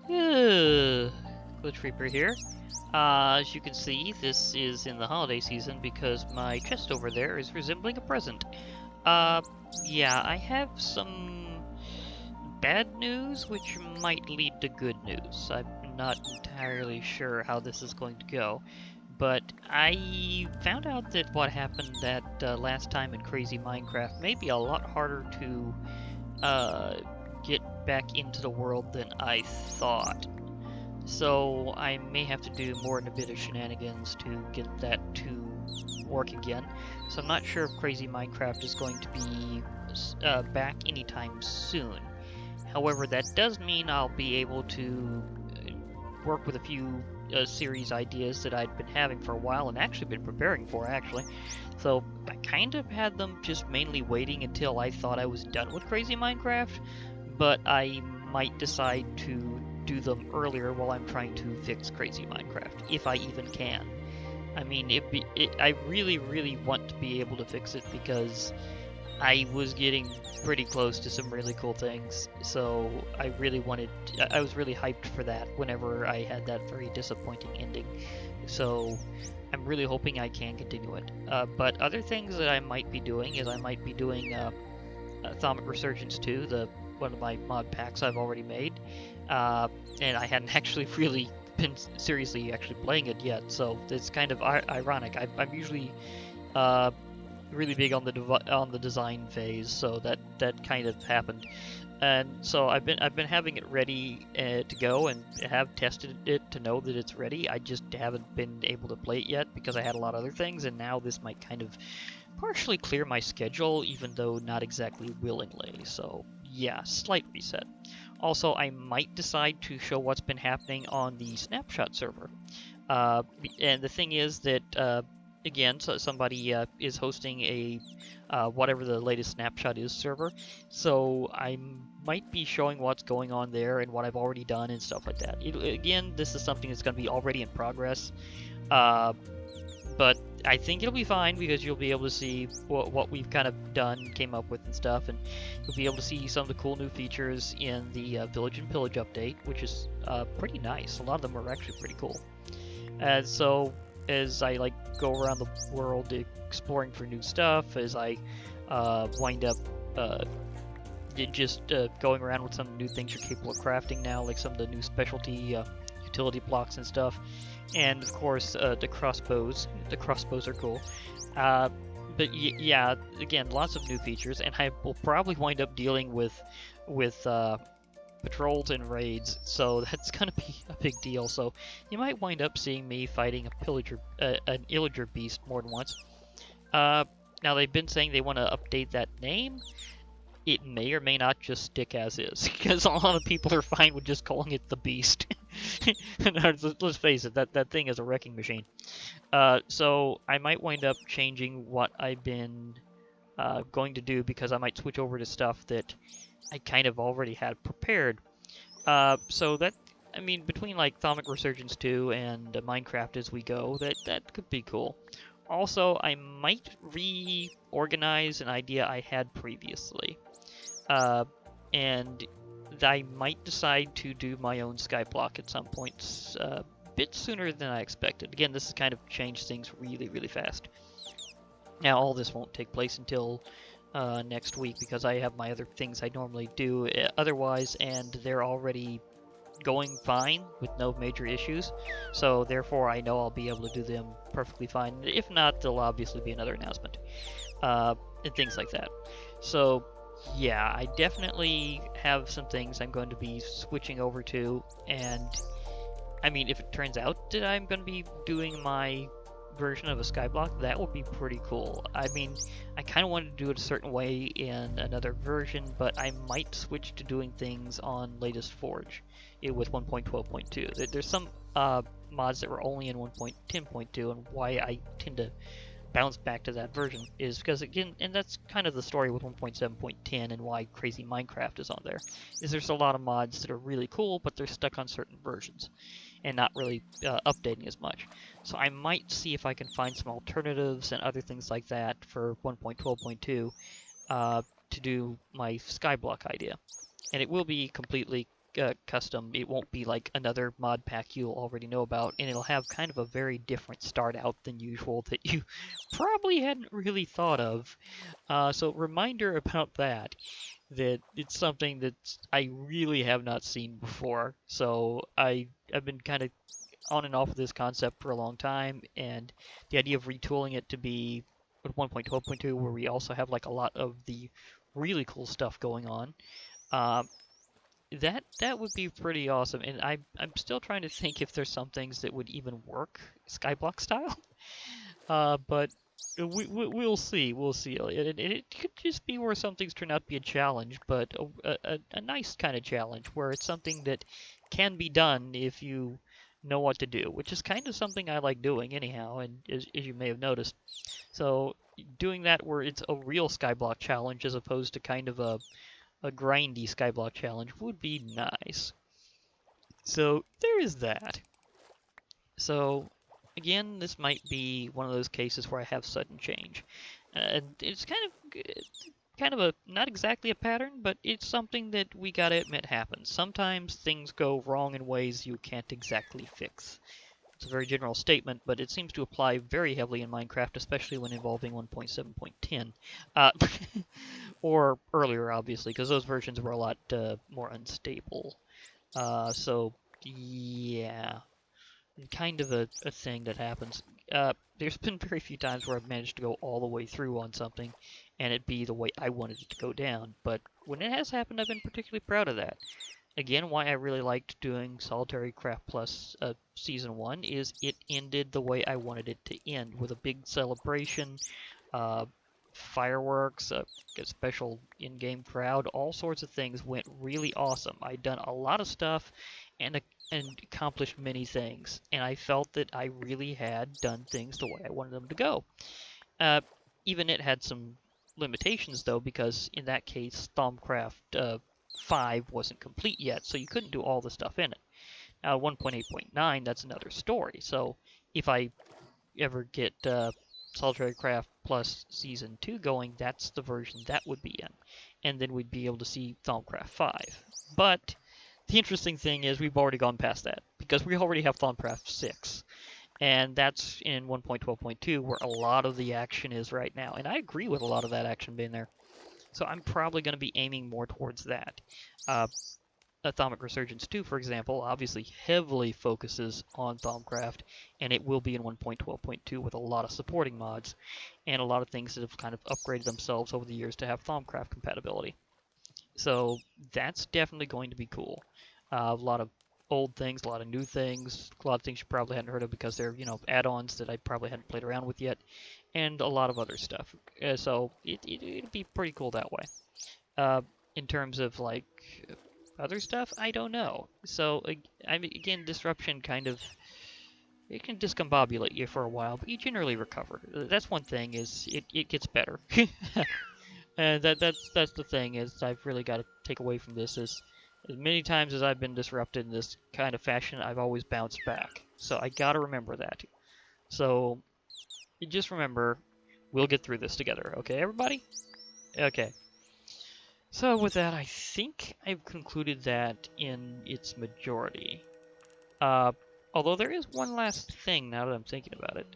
Glitch Reaper here. As you can see, this is in the holiday season because my chest over there is resembling a present. Uh, yeah, I have some bad news which might lead to good news. I'm not entirely sure how this is going to go, but I found out that what happened that last time in Crazy Minecraft may be a lot harder to uh, get back into the world than I thought. So I may have to do more than a bit of shenanigans to get that to work again. So I'm not sure if Crazy Minecraft is going to be back anytime soon. However, that does mean I'll be able to work with a few series ideas that I'd been having for a while and actually been preparing for, actually. So I kind of had them just mainly waiting until I thought I was done with Crazy Minecraft, but I might decide to do them earlier while I'm trying to fix Crazy Minecraft, if I even can. I mean, I really want to be able to fix it because I was getting pretty close to some really cool things, so I was really hyped for that whenever I had that very disappointing ending. So I'm really hoping I can continue it. But other things that I might be doing is I might be doing Atomic Resurgence 2, one of my mod packs I've already made, and I hadn't actually really been seriously actually playing it yet, so it's kind of ironic. I'm usually really big on the design phase, so that kind of happened, and so I've been having it ready to go and have tested it to know that it's ready. I just haven't been able to play it yet because I had a lot of other things, and now this might kind of partially clear my schedule, even though not exactly willingly. So yeah, slight reset. Also, I might decide to show what's been happening on the Snapshot server, and the thing is that. Again, so somebody is hosting a whatever the latest Snapshot is server, so I might be showing what's going on there and what I've already done and stuff like that. Again, this is something that's going to be already in progress, but I think it'll be fine because you'll be able to see what we've kind of done, came up with and stuff, and you'll be able to see some of the cool new features in the Village and Pillage update, which is pretty nice. A lot of them are actually pretty cool. And so as I go around the world exploring for new stuff, as I wind up just going around with some new things you're capable of crafting now, like some of the new specialty utility blocks and stuff, and of course the crossbows. The crossbows are cool. But yeah, again, lots of new features, and I will probably wind up dealing with patrols and raids, so that's gonna be a big deal. So you might wind up seeing me fighting an illager beast more than once. Now they've been saying they want to update that name. It may or may not just stick as is, because a lot of people are fine with just calling it the beast. Let's face it, that thing is a wrecking machine. So I might wind up changing what I've been going to do, because I might switch over to stuff that I kind of already had prepared. So that, I mean, between Atomic Resurgence 2 and Minecraft as we go, that could be cool. Also, I might reorganize an idea I had previously. And I might decide to do my own skyblock at some point, a bit sooner than I expected. Again, this has kind of changed things really fast. Now, all this won't take place until next week, because I have my other things I normally do otherwise, and they're already going fine with no major issues, so therefore I know I'll be able to do them perfectly fine. If not, there'll obviously be another announcement and things like that. So yeah, I definitely have some things I'm going to be switching over to, and I mean, if it turns out that I'm going to be doing my version of a skyblock, that would be pretty cool. I mean, I kind of wanted to do it a certain way in another version, but I might switch to doing things on latest Forge with 1.12.2. There's some mods that were only in 1.10.2, and why I tend to bounce back to that version is because, again, and that's kind of the story with 1.7.10 and why Crazy Minecraft is on there, is there's a lot of mods that are really cool, but they're stuck on certain versions and not really updating as much. So I might see if I can find some alternatives and other things like that for 1.12.2 to do my skyblock idea. And it will be completely custom. It won't be like another mod pack you'll already know about, and it'll have kind of a very different start out than usual that you probably hadn't really thought of. So reminder about that it's something that I really have not seen before. So I've been kind of on and off of this concept for a long time, and the idea of retooling it to be 1.12.2, where we also have like a lot of the really cool stuff going on. Um, that would be pretty awesome, and I'm still trying to think if there's some things that would even work Skyblock style. But we'll see. We'll see. It could just be where some things turn out to be a challenge, but a nice kind of challenge where it's something that can be done if you know what to do, which is kind of something I like doing anyhow, and as you may have noticed. So doing that where it's a real Skyblock challenge as opposed to kind of a grindy Skyblock challenge would be nice. So there is that. So again, this might be one of those cases where I have sudden change. It's kind of a not exactly a pattern, but it's something that we gotta admit happens. Sometimes things go wrong in ways you can't exactly fix. It's a very general statement, but it seems to apply very heavily in Minecraft, especially when involving 1.7.10. Or earlier, obviously, because those versions were a lot more unstable. So, yeah, kind of a thing that happens. There's been very few times where I've managed to go all the way through on something, and it be the way I wanted it to go down. But when it has happened, I've been particularly proud of that. Again, why I really liked doing Solitary Craft Plus Season 1 is it ended the way I wanted it to end, with a big celebration, fireworks, a special in-game crowd, all sorts of things went really awesome. I'd done a lot of stuff and accomplished many things, and I felt that I really had done things the way I wanted them to go. Even it had some limitations, though, because in that case, Thaumcraft 5 wasn't complete yet, so you couldn't do all the stuff in it. Now, 1.8.9, that's another story. So if I ever get Solitary Craft Plus Season 2 going, that's the version that would be in. And then we'd be able to see Thaumcraft 5. But the interesting thing is we've already gone past that, because we already have Thaumcraft 6. And that's in 1.12.2, where a lot of the action is right now. And I agree with a lot of that action being there. So I'm probably going to be aiming more towards that. Atomic Resurgence 2, for example, obviously heavily focuses on Thaumcraft, and it will be in 1.12.2 with a lot of supporting mods, and a lot of things that have kind of upgraded themselves over the years to have Thaumcraft compatibility. So that's definitely going to be cool. A lot of old things, a lot of new things, a lot of things you probably hadn't heard of because they're, add-ons that I probably hadn't played around with yet, and a lot of other stuff. So it'd be pretty cool that way. In terms of, like, other stuff, I don't know. So, again, disruption kind of, it can discombobulate you for a while, but you generally recover. That's one thing, is it gets better. And that's the thing, is I've really got to take away from this, is as many times as I've been disrupted in this kind of fashion, I've always bounced back. So I gotta remember that. So, you just remember, we'll get through this together, okay, everybody? Okay. So with that, I think I've concluded that in its majority. Although there is one last thing now that I'm thinking about it.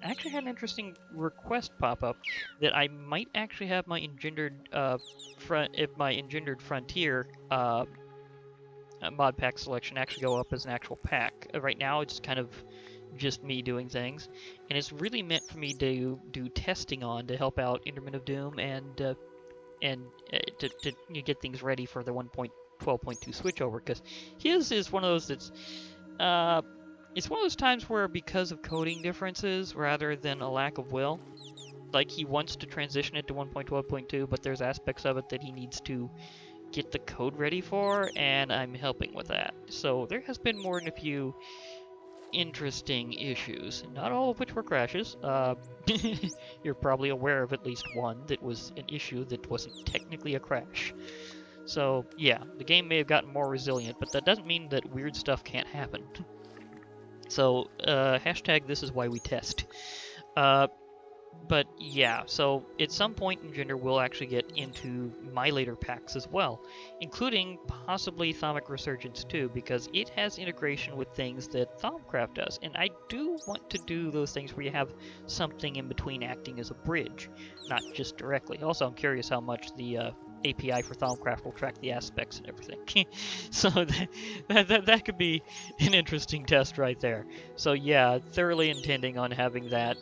I actually had an interesting request pop up that I might actually have my engendered frontier mod pack selection actually go up as an actual pack. Right now, it's kind of just me doing things, and it's really meant for me to do testing on to help out Enderman of Doom and to get things ready for the 1.12.2 switchover, because his is one of those that's it's one of those times where, because of coding differences rather than a lack of will, like, he wants to transition it to 1.12.2, but there's aspects of it that he needs to get the code ready for, and I'm helping with that. So there has been more than a few interesting issues, not all of which were crashes. You're probably aware of at least one that was an issue that wasn't technically a crash. So yeah, the game may have gotten more resilient, but that doesn't mean that weird stuff can't happen. So hashtag this is why we test. But yeah, so at some point in Gender, we'll actually get into my later packs as well, including possibly Thaumic Resurgence too, because it has integration with things that Thaumcraft does, and I do want to do those things where you have something in between acting as a bridge, not just directly. Also, I'm curious how much the API for Thaumcraft will track the aspects and everything. So that could be an interesting test right there. So yeah, thoroughly intending on having that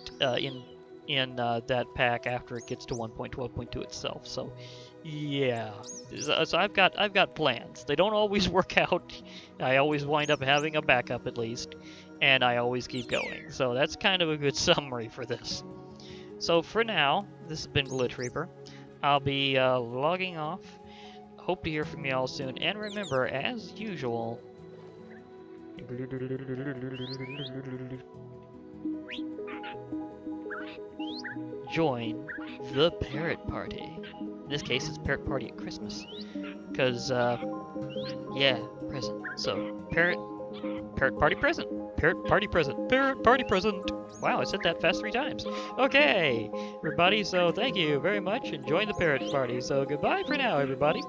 in that pack after it gets to 1.12.2 itself. So yeah, so I've got plans. They don't always work out. I always wind up having a backup at least, and I always keep going. So that's kind of a good summary for this. So for now, this has been Glitch Reaper. I'll be logging off. Hope to hear from you all soon, and remember, as usual, join the parrot party. In this case, it's parrot party at Christmas. Because, yeah, present. So, parrot party present. Parrot party present. Parrot party present. Wow, I said that fast 3 times. Okay, everybody, so thank you very much, and join the parrot party. So, goodbye for now, everybody.